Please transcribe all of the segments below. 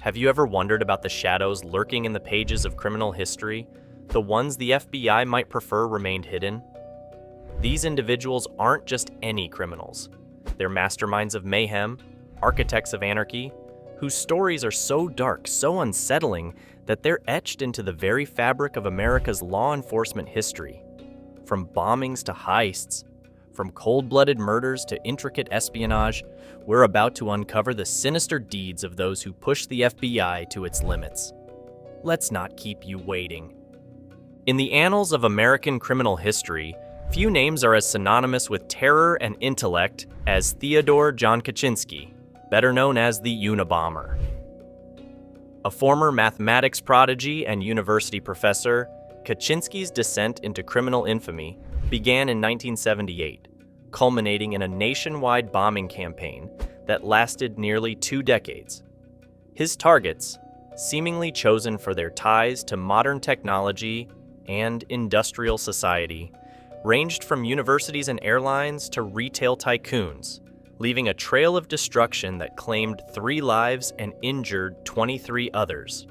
Have you ever wondered about the shadows lurking in the pages of criminal history? The ones the FBI might prefer remained hidden? These individuals aren't just any criminals. They're masterminds of mayhem, architects of anarchy, whose stories are so dark, so unsettling, that they're etched into the very fabric of America's law enforcement history. From bombings to heists, from cold-blooded murders to intricate espionage, we're about to uncover the sinister deeds of those who push the FBI to its limits. Let's not keep you waiting. In the annals of American criminal history, few names are as synonymous with terror and intellect as Theodore John Kaczynski, better known as the Unabomber. A former mathematics prodigy and university professor, Kaczynski's descent into criminal infamy began in 1978, culminating in a nationwide bombing campaign that lasted nearly 2 decades. His targets, seemingly chosen for their ties to modern technology and industrial society, ranged from universities and airlines to retail tycoons, leaving a trail of destruction that claimed 3 lives and injured 23 others.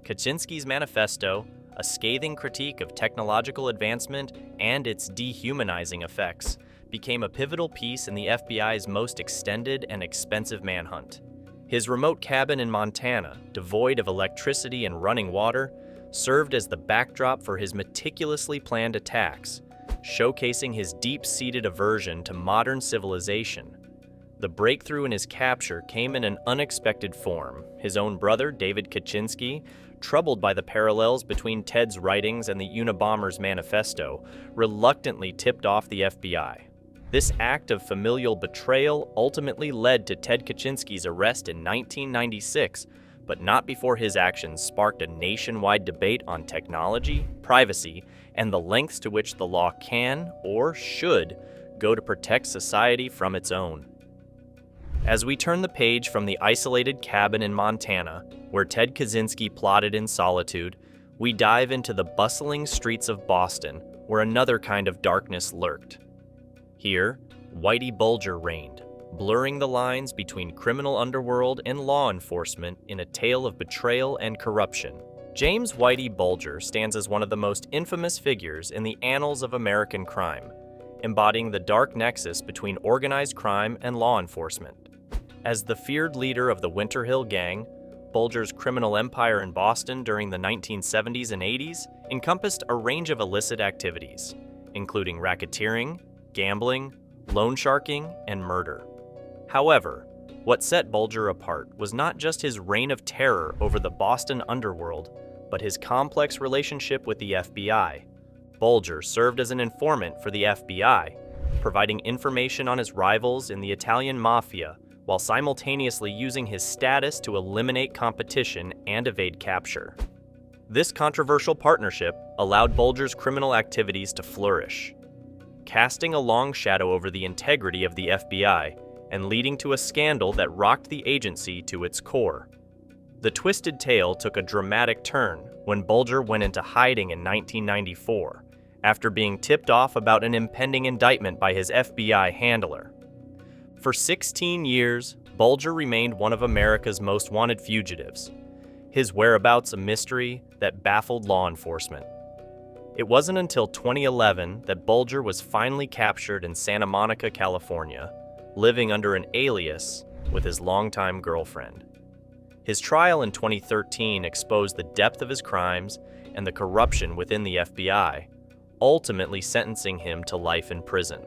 Kaczynski's manifesto, a scathing critique of technological advancement and its dehumanizing effects, became a pivotal piece in the FBI's most extended and expensive manhunt. His remote cabin in Montana, devoid of electricity and running water, served as the backdrop for his meticulously planned attacks, showcasing his deep-seated aversion to modern civilization. The breakthrough in his capture came in an unexpected form. His own brother, David Kaczynski, troubled by the parallels between Ted's writings and the Unabomber's manifesto, reluctantly tipped off the FBI. This act of familial betrayal ultimately led to Ted Kaczynski's arrest in 1996, but not before his actions sparked a nationwide debate on technology, privacy, and the lengths to which the law can, or should, go to protect society from its own. As we turn the page from the isolated cabin in Montana, where Ted Kaczynski plotted in solitude, we dive into the bustling streets of Boston, where another kind of darkness lurked. Here, Whitey Bulger reigned, blurring the lines between criminal underworld and law enforcement in a tale of betrayal and corruption. James Whitey Bulger stands as one of the most infamous figures in the annals of American crime, embodying the dark nexus between organized crime and law enforcement. As the feared leader of the Winter Hill Gang, Bulger's criminal empire in Boston during the 1970s and 80s encompassed a range of illicit activities, including racketeering, gambling, loan sharking, and murder. However, what set Bulger apart was not just his reign of terror over the Boston underworld, but his complex relationship with the FBI. Bulger served as an informant for the FBI, providing information on his rivals in the Italian mafia, while simultaneously using his status to eliminate competition and evade capture. This controversial partnership allowed Bulger's criminal activities to flourish, casting a long shadow over the integrity of the FBI and leading to a scandal that rocked the agency to its core. The twisted tale took a dramatic turn when Bulger went into hiding in 1994 after being tipped off about an impending indictment by his FBI handler. For 16 years, Bulger remained one of America's most wanted fugitives, his whereabouts a mystery that baffled law enforcement. It wasn't until 2011 that Bulger was finally captured in Santa Monica, California, living under an alias with his longtime girlfriend. His trial in 2013 exposed the depth of his crimes and the corruption within the FBI, ultimately sentencing him to life in prison.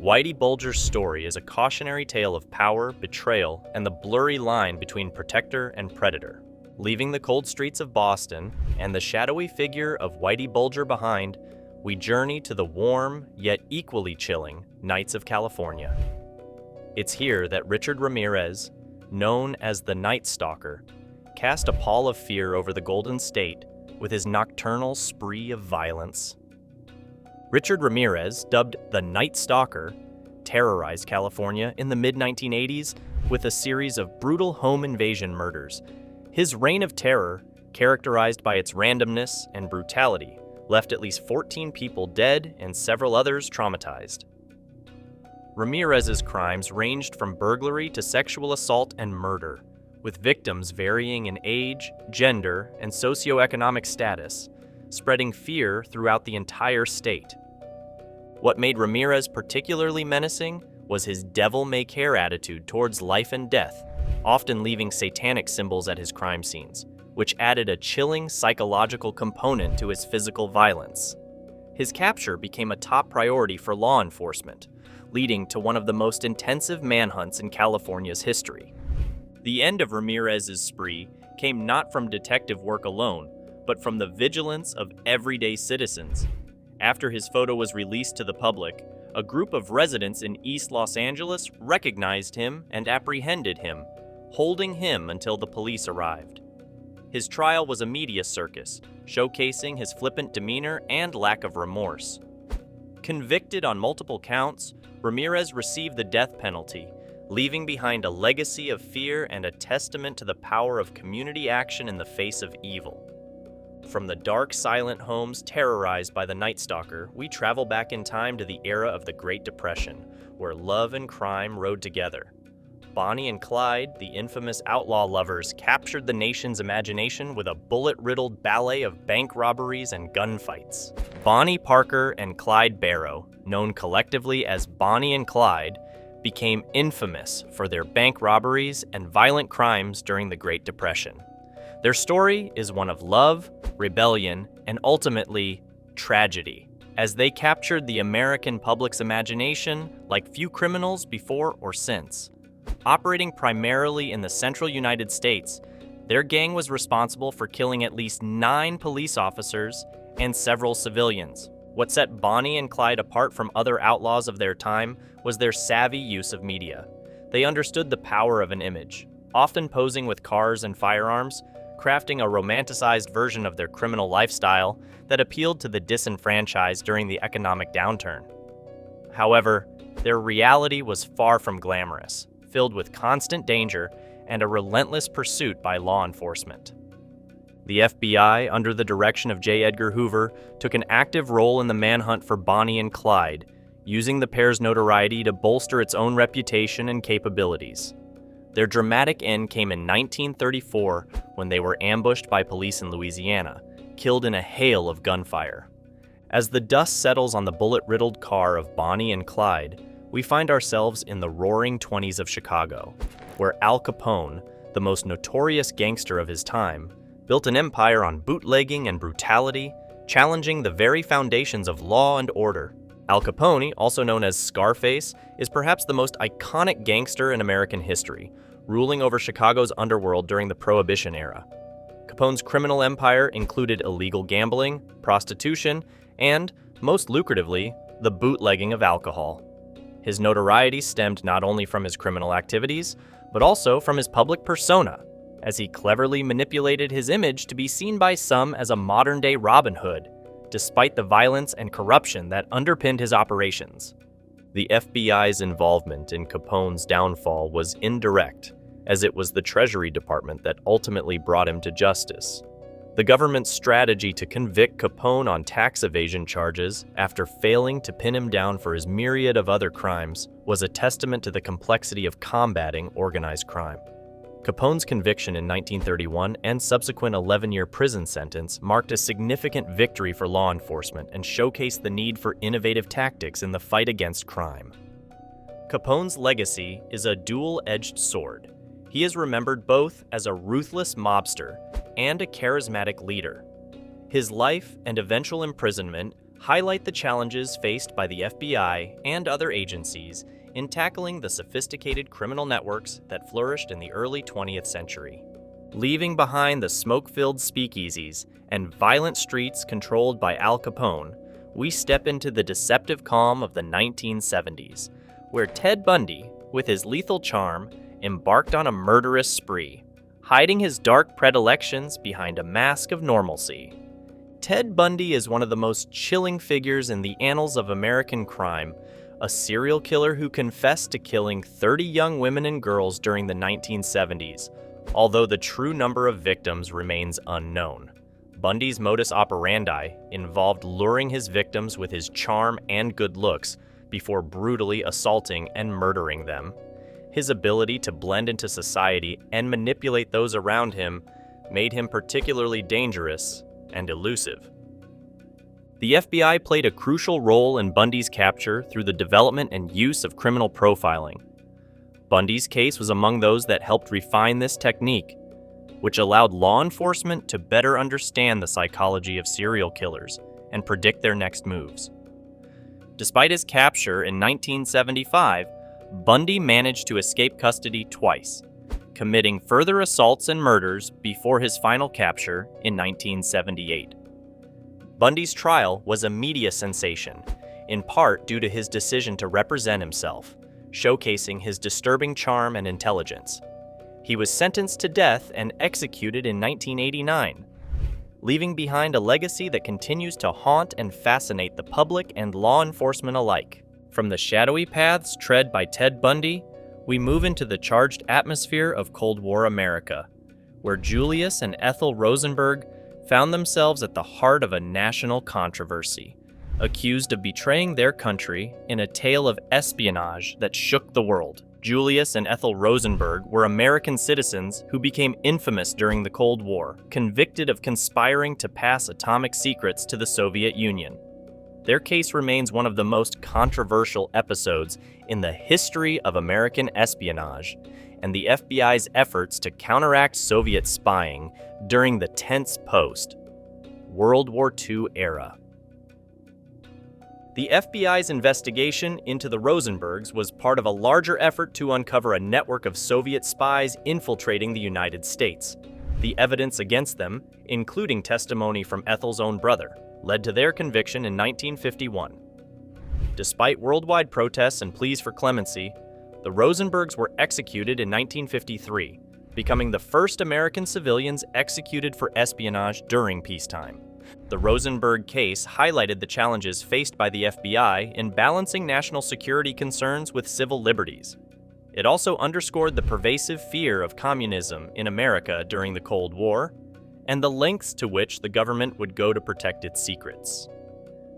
Whitey Bulger's story is a cautionary tale of power, betrayal, and the blurry line between protector and predator. Leaving the cold streets of Boston and the shadowy figure of Whitey Bulger behind, we journey to the warm, yet equally chilling, nights of California. It's here that Richard Ramirez, known as the Night Stalker, cast a pall of fear over the Golden State with his nocturnal spree of violence. Richard Ramirez, dubbed the Night Stalker, terrorized California in the mid-1980s with a series of brutal home invasion murders. His reign of terror, characterized by its randomness and brutality, left at least 14 people dead and several others traumatized. Ramirez's crimes ranged from burglary to sexual assault and murder, with victims varying in age, gender, and socioeconomic status, spreading fear throughout the entire state. What made Ramirez particularly menacing was his devil-may-care attitude towards life and death, often leaving satanic symbols at his crime scenes, which added a chilling psychological component to his physical violence. His capture became a top priority for law enforcement, leading to one of the most intensive manhunts in California's history. The end of Ramirez's spree came not from detective work alone, but from the vigilance of everyday citizens. After his photo was released to the public, a group of residents in East Los Angeles recognized him and apprehended him, holding him until the police arrived. His trial was a media circus, showcasing his flippant demeanor and lack of remorse. Convicted on multiple counts, Ramirez received the death penalty, leaving behind a legacy of fear and a testament to the power of community action in the face of evil. From the dark, silent homes terrorized by the Night Stalker, we travel back in time to the era of the Great Depression, where love and crime rode together. Bonnie and Clyde, the infamous outlaw lovers, captured the nation's imagination with a bullet-riddled ballet of bank robberies and gunfights. Bonnie Parker and Clyde Barrow, known collectively as Bonnie and Clyde, became infamous for their bank robberies and violent crimes during the Great Depression. Their story is one of love, rebellion, and ultimately, tragedy, as they captured the American public's imagination like few criminals before or since. Operating primarily in the central United States, their gang was responsible for killing at least 9 police officers and several civilians. What set Bonnie and Clyde apart from other outlaws of their time was their savvy use of media. They understood the power of an image, often posing with cars and firearms, crafting a romanticized version of their criminal lifestyle that appealed to the disenfranchised during the economic downturn. However, their reality was far from glamorous, filled with constant danger and a relentless pursuit by law enforcement. The FBI, under the direction of J. Edgar Hoover, took an active role in the manhunt for Bonnie and Clyde, using the pair's notoriety to bolster its own reputation and capabilities. Their dramatic end came in 1934 when they were ambushed by police in Louisiana, killed in a hail of gunfire. As the dust settles on the bullet-riddled car of Bonnie and Clyde, we find ourselves in the roaring 20s of Chicago, where Al Capone, the most notorious gangster of his time, built an empire on bootlegging and brutality, challenging the very foundations of law and order. Al Capone, also known as Scarface, is perhaps the most iconic gangster in American history, ruling over Chicago's underworld during the Prohibition era. Capone's criminal empire included illegal gambling, prostitution, and, most lucratively, the bootlegging of alcohol. His notoriety stemmed not only from his criminal activities, but also from his public persona, as he cleverly manipulated his image to be seen by some as a modern-day Robin Hood, despite the violence and corruption that underpinned his operations. The FBI's involvement in Capone's downfall was indirect, as it was the Treasury Department that ultimately brought him to justice. The government's strategy to convict Capone on tax evasion charges after failing to pin him down for his myriad of other crimes was a testament to the complexity of combating organized crime. Capone's conviction in 1931 and subsequent 11-year prison sentence marked a significant victory for law enforcement and showcased the need for innovative tactics in the fight against crime. Capone's legacy is a dual-edged sword. He is remembered both as a ruthless mobster and a charismatic leader. His life and eventual imprisonment highlight the challenges faced by the FBI and other agencies in tackling the sophisticated criminal networks that flourished in the early 20th century. Leaving behind the smoke-filled speakeasies and violent streets controlled by Al Capone, we step into the deceptive calm of the 1970s, where Ted Bundy, with his lethal charm, embarked on a murderous spree, hiding his dark predilections behind a mask of normalcy. Ted Bundy is one of the most chilling figures in the annals of American crime, a serial killer who confessed to killing 30 young women and girls during the 1970s, although the true number of victims remains unknown. Bundy's modus operandi involved luring his victims with his charm and good looks before brutally assaulting and murdering them. His ability to blend into society and manipulate those around him made him particularly dangerous and elusive. The FBI played a crucial role in Bundy's capture through the development and use of criminal profiling. Bundy's case was among those that helped refine this technique, which allowed law enforcement to better understand the psychology of serial killers and predict their next moves. Despite his capture in 1975, Bundy managed to escape custody twice, committing further assaults and murders before his final capture in 1978. Bundy's trial was a media sensation, in part due to his decision to represent himself, showcasing his disturbing charm and intelligence. He was sentenced to death and executed in 1989, leaving behind a legacy that continues to haunt and fascinate the public and law enforcement alike. From the shadowy paths tread by Ted Bundy, we move into the charged atmosphere of Cold War America, where Julius and Ethel Rosenberg found themselves at the heart of a national controversy, accused of betraying their country in a tale of espionage that shook the world. Julius and Ethel Rosenberg were American citizens who became infamous during the Cold War, convicted of conspiring to pass atomic secrets to the Soviet Union. Their case remains one of the most controversial episodes in the history of American espionage and the FBI's efforts to counteract Soviet spying during the tense post-World War II era. The FBI's investigation into the Rosenbergs was part of a larger effort to uncover a network of Soviet spies infiltrating the United States. The evidence against them, including testimony from Ethel's own brother, led to their conviction in 1951. Despite worldwide protests and pleas for clemency, the Rosenbergs were executed in 1953, becoming the first American civilians executed for espionage during peacetime. The Rosenberg case highlighted the challenges faced by the FBI in balancing national security concerns with civil liberties. It also underscored the pervasive fear of communism in America during the Cold War and the lengths to which the government would go to protect its secrets.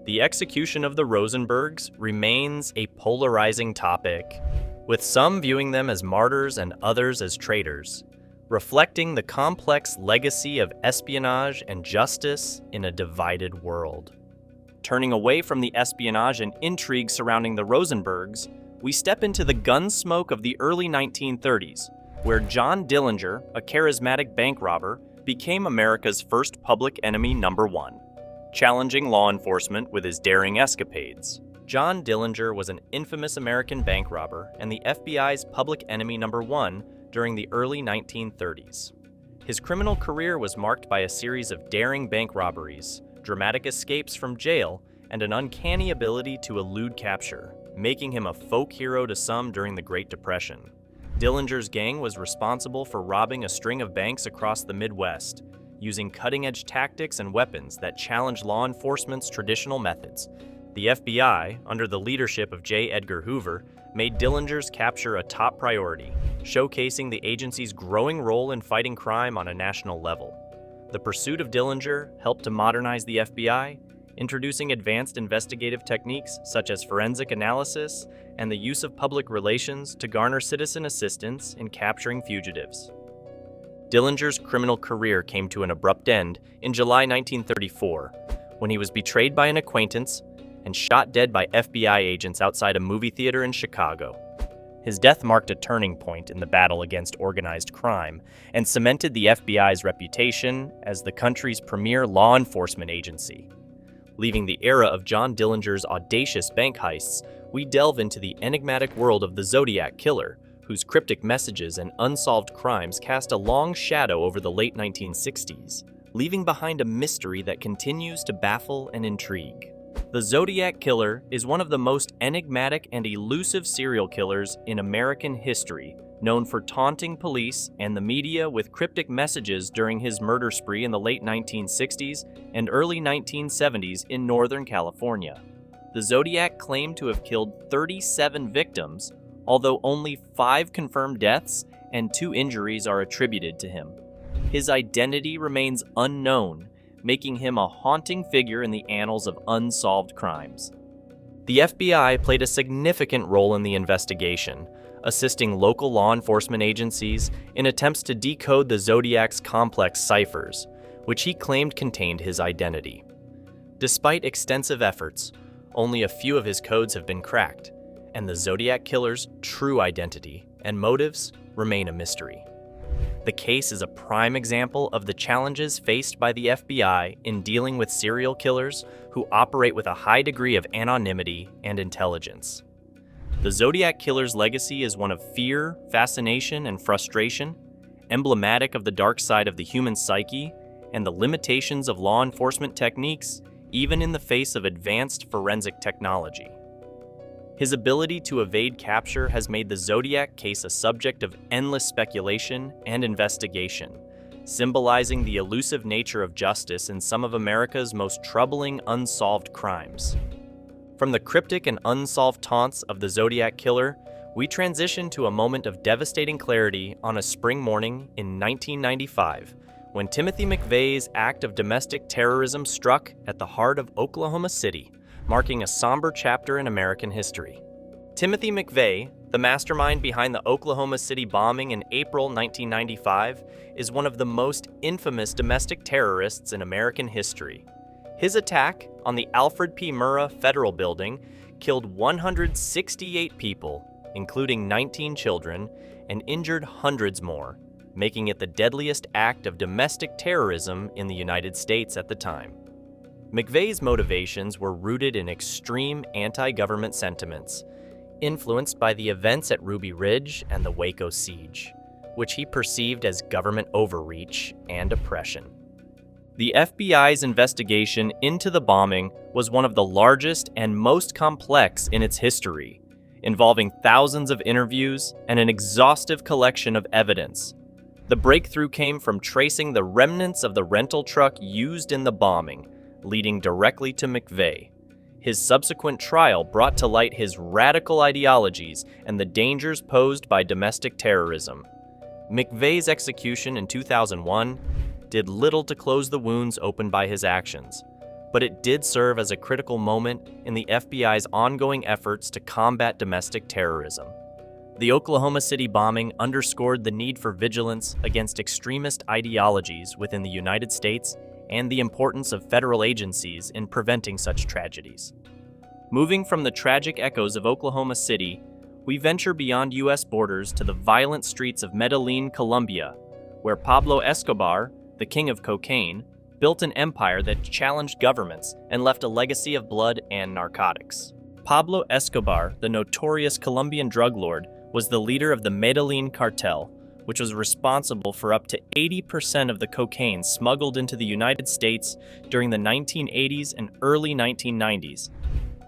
The execution of the Rosenbergs remains a polarizing topic, with some viewing them as martyrs and others as traitors, reflecting the complex legacy of espionage and justice in a divided world. Turning away from the espionage and intrigue surrounding the Rosenbergs, we step into the gunsmoke of the early 1930s, where John Dillinger, a charismatic bank robber, became America's first public enemy number one, challenging law enforcement with his daring escapades. John Dillinger was an infamous American bank robber and the FBI's public enemy number one during the early 1930s. His criminal career was marked by a series of daring bank robberies, dramatic escapes from jail, and an uncanny ability to elude capture, making him a folk hero to some during the Great Depression. Dillinger's gang was responsible for robbing a string of banks across the Midwest, using cutting-edge tactics and weapons that challenged law enforcement's traditional methods. The FBI, under the leadership of J. Edgar Hoover, made Dillinger's capture a top priority, showcasing the agency's growing role in fighting crime on a national level. The pursuit of Dillinger helped to modernize the FBI, introducing advanced investigative techniques such as forensic analysis and the use of public relations to garner citizen assistance in capturing fugitives. Dillinger's criminal career came to an abrupt end in July 1934, when he was betrayed by an acquaintance and shot dead by FBI agents outside a movie theater in Chicago. His death marked a turning point in the battle against organized crime and cemented the FBI's reputation as the country's premier law enforcement agency. Leaving the era of John Dillinger's audacious bank heists, we delve into the enigmatic world of the Zodiac Killer, whose cryptic messages and unsolved crimes cast a long shadow over the late 1960s, leaving behind a mystery that continues to baffle and intrigue. The Zodiac Killer is one of the most enigmatic and elusive serial killers in American history, known for taunting police and the media with cryptic messages during his murder spree in the late 1960s and early 1970s in Northern California. The Zodiac claimed to have killed 37 victims, although only 5 confirmed deaths and 2 injuries are attributed to him. His identity remains unknown, making him a haunting figure in the annals of unsolved crimes. The FBI played a significant role in the investigation, assisting local law enforcement agencies in attempts to decode the Zodiac's complex ciphers, which he claimed contained his identity. Despite extensive efforts, only a few of his codes have been cracked, and the Zodiac Killer's true identity and motives remain a mystery. The case is a prime example of the challenges faced by the FBI in dealing with serial killers who operate with a high degree of anonymity and intelligence. The Zodiac Killer's legacy is one of fear, fascination, and frustration, emblematic of the dark side of the human psyche and the limitations of law enforcement techniques, even in the face of advanced forensic technology. His ability to evade capture has made the Zodiac case a subject of endless speculation and investigation, symbolizing the elusive nature of justice in some of America's most troubling unsolved crimes. From the cryptic and unsolved taunts of the Zodiac Killer, we transition to a moment of devastating clarity on a spring morning in 1995, when Timothy McVeigh's act of domestic terrorism struck at the heart of Oklahoma City, marking a somber chapter in American history. Timothy McVeigh, the mastermind behind the Oklahoma City bombing in April 1995, is one of the most infamous domestic terrorists in American history. His attack on the Alfred P. Murrah Federal Building killed 168 people, including 19 children, and injured hundreds more, making it the deadliest act of domestic terrorism in the United States at the time. McVeigh's motivations were rooted in extreme anti-government sentiments, influenced by the events at Ruby Ridge and the Waco siege, which he perceived as government overreach and oppression. The FBI's investigation into the bombing was one of the largest and most complex in its history, involving thousands of interviews and an exhaustive collection of evidence. The breakthrough came from tracing the remnants of the rental truck used in the bombing, leading directly to McVeigh. His subsequent trial brought to light his radical ideologies and the dangers posed by domestic terrorism. McVeigh's execution in 2001 did little to close the wounds opened by his actions, but it did serve as a critical moment in the FBI's ongoing efforts to combat domestic terrorism. The Oklahoma City bombing underscored the need for vigilance against extremist ideologies within the United States and the importance of federal agencies in preventing such tragedies. Moving from the tragic echoes of Oklahoma City, we venture beyond U.S. borders to the violent streets of Medellin, Colombia, where Pablo Escobar, the king of cocaine, built an empire that challenged governments and left a legacy of blood and narcotics. Pablo Escobar, the notorious Colombian drug lord, was the leader of the Medellin cartel, which was responsible for up to 80% of the cocaine smuggled into the United States during the 1980s and early 1990s.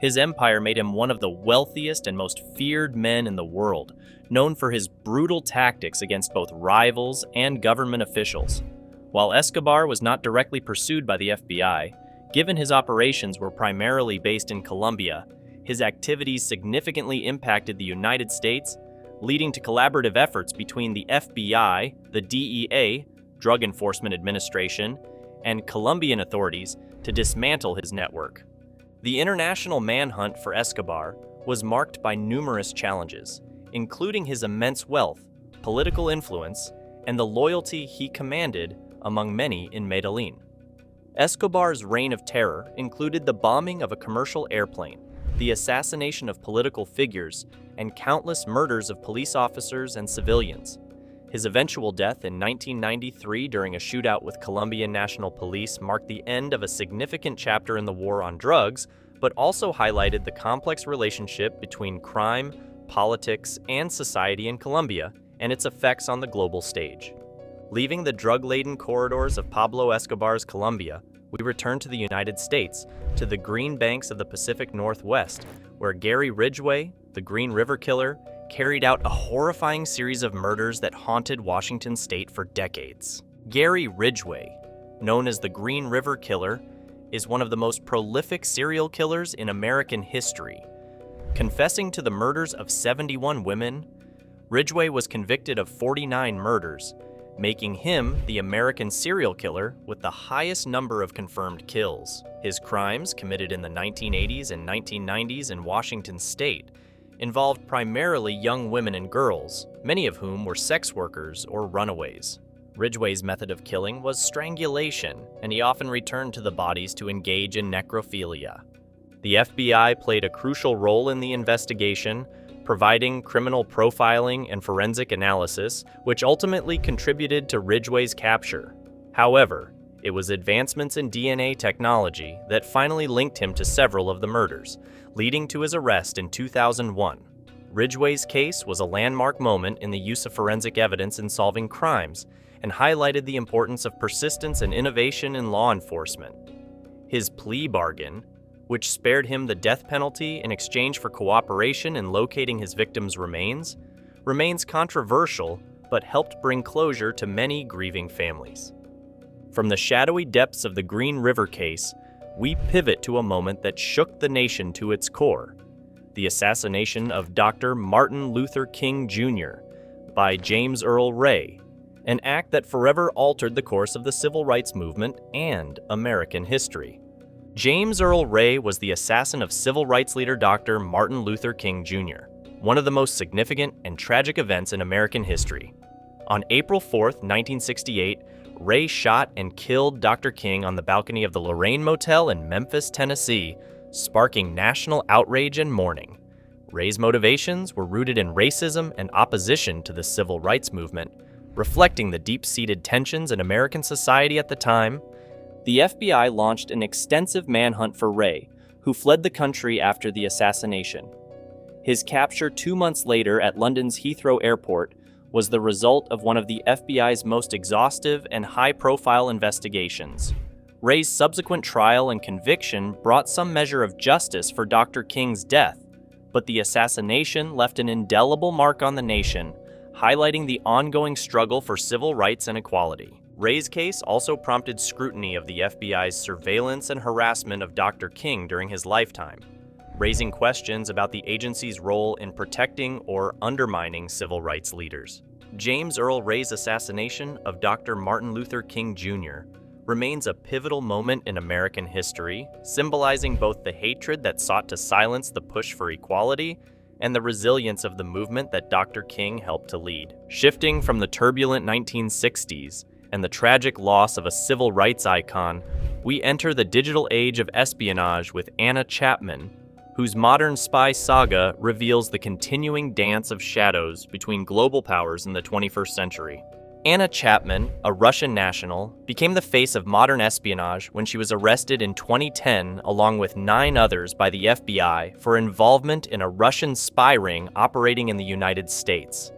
His empire made him one of the wealthiest and most feared men in the world, known for his brutal tactics against both rivals and government officials. While Escobar was not directly pursued by the FBI, given his operations were primarily based in Colombia, his activities significantly impacted the United States, leading to collaborative efforts between the FBI, the DEA, Drug Enforcement Administration, and Colombian authorities to dismantle his network. The international manhunt for Escobar was marked by numerous challenges, including his immense wealth, political influence, and the loyalty he commanded among many in Medellin. Escobar's reign of terror included the bombing of a commercial airplane, the assassination of political figures, and countless murders of police officers and civilians. His eventual death in 1993 during a shootout with Colombian National Police marked the end of a significant chapter in the war on drugs, but also highlighted the complex relationship between crime, politics, and society in Colombia and its effects on the global stage. Leaving the drug-laden corridors of Pablo Escobar's Colombia, we return to the United States, to the green banks of the Pacific Northwest, where Gary Ridgway, the Green River Killer, carried out a horrifying series of murders that haunted Washington state for decades. Gary Ridgway, known as the Green River Killer, is one of the most prolific serial killers in American history. Confessing to the murders of 71 women, Ridgway was convicted of 49 murders, making him the American serial killer with the highest number of confirmed kills. His crimes, committed in the 1980s and 1990s in Washington state, involved primarily young women and girls, many of whom were sex workers or runaways. Ridgway's method of killing was strangulation, and he often returned to the bodies to engage in necrophilia. The FBI played a crucial role in the investigation, providing criminal profiling and forensic analysis, which ultimately contributed to Ridgway's capture. However, it was advancements in DNA technology that finally linked him to several of the murders, leading to his arrest in 2001. Ridgway's case was a landmark moment in the use of forensic evidence in solving crimes, and highlighted the importance of persistence and innovation in law enforcement. His plea bargain, which spared him the death penalty in exchange for cooperation in locating his victims' remains, remains controversial but helped bring closure to many grieving families. From the shadowy depths of the Green River case, we pivot to a moment that shook the nation to its core: the assassination of Dr. Martin Luther King Jr. by James Earl Ray, an act that forever altered the course of the civil rights movement and American history. James Earl Ray was the assassin of civil rights leader Dr. Martin Luther King Jr., one of the most significant and tragic events in American history. On April 4, 1968, Ray shot and killed Dr. King on the balcony of the Lorraine Motel in Memphis, Tennessee, sparking national outrage and mourning. Ray's motivations were rooted in racism and opposition to the civil rights movement, reflecting the deep-seated tensions in American society at the time. The FBI launched an extensive manhunt for Ray, who fled the country after the assassination. His capture 2 months later at London's Heathrow Airport was the result of one of the FBI's most exhaustive and high-profile investigations. Ray's subsequent trial and conviction brought some measure of justice for Dr. King's death, but the assassination left an indelible mark on the nation, highlighting the ongoing struggle for civil rights and equality. Ray's case also prompted scrutiny of the FBI's surveillance and harassment of Dr. King during his lifetime, raising questions about the agency's role in protecting or undermining civil rights leaders. James Earl Ray's assassination of Dr. Martin Luther King Jr. remains a pivotal moment in American history, symbolizing both the hatred that sought to silence the push for equality and the resilience of the movement that Dr. King helped to lead. Shifting from the turbulent 1960s and the tragic loss of a civil rights icon, we enter the digital age of espionage with Anna Chapman, whose modern spy saga reveals the continuing dance of shadows between global powers in the 21st century. Anna Chapman, a Russian national, became the face of modern espionage when she was arrested in 2010 along with 9 others by the FBI for involvement in a Russian spy ring operating in the United States.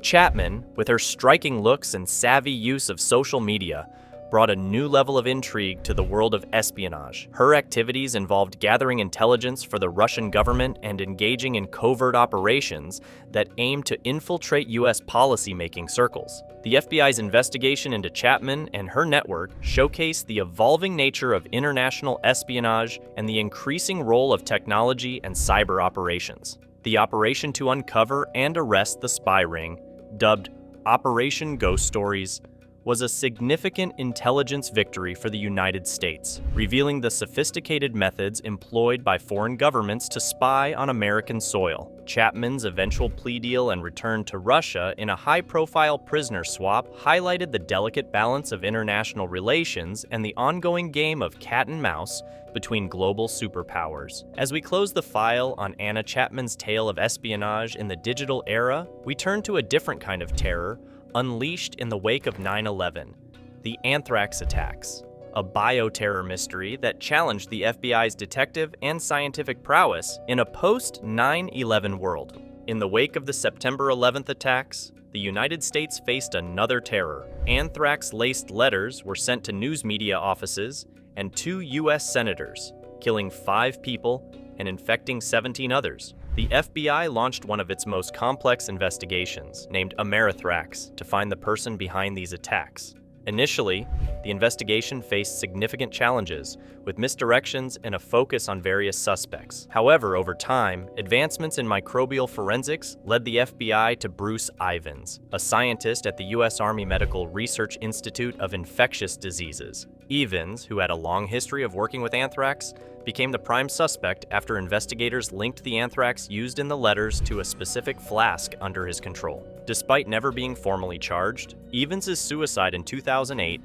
Chapman, with her striking looks and savvy use of social media, brought a new level of intrigue to the world of espionage. Her activities involved gathering intelligence for the Russian government and engaging in covert operations that aimed to infiltrate U.S. policymaking circles. The FBI's investigation into Chapman and her network showcased the evolving nature of international espionage and the increasing role of technology and cyber operations. The operation to uncover and arrest the spy ring, dubbed Operation Ghost Stories, was a significant intelligence victory for the United States, revealing the sophisticated methods employed by foreign governments to spy on American soil. Chapman's eventual plea deal and return to Russia in a high-profile prisoner swap highlighted the delicate balance of international relations and the ongoing game of cat and mouse between global superpowers. As we close the file on Anna Chapman's tale of espionage in the digital era, we turn to a different kind of terror unleashed in the wake of 9/11, the Anthrax attacks, a bioterror mystery that challenged the FBI's detective and scientific prowess in a post-9/11 world. In the wake of the September 11th attacks, the United States faced another terror. Anthrax-laced letters were sent to news media offices and 2 U.S. senators, killing 5 people and infecting 17 others. The FBI launched one of its most complex investigations, named Anthrax, to find the person behind these attacks. Initially, the investigation faced significant challenges, with misdirections and a focus on various suspects. However, over time, advancements in microbial forensics led the FBI to Bruce Ivins, a scientist at the U.S. Army Medical Research Institute of Infectious Diseases. Evans, who had a long history of working with anthrax, became the prime suspect after investigators linked the anthrax used in the letters to a specific flask under his control. Despite never being formally charged, Evans' suicide in 2008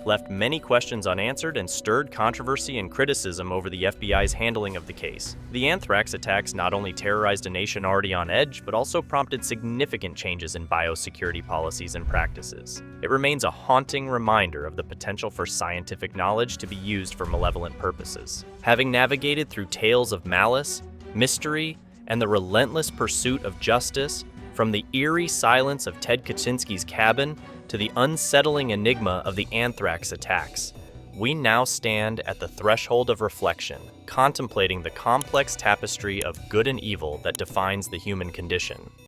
left many questions unanswered and stirred controversy and criticism over the FBI's handling of the case. The anthrax attacks not only terrorized a nation already on edge, but also prompted significant changes in biosecurity policies and practices. It remains a haunting reminder of the potential for scientific knowledge to be used for malevolent purposes. Having navigated through tales of malice, mystery, and the relentless pursuit of justice, from the eerie silence of Ted Kaczynski's cabin to the unsettling enigma of the anthrax attacks, we now stand at the threshold of reflection, contemplating the complex tapestry of good and evil that defines the human condition.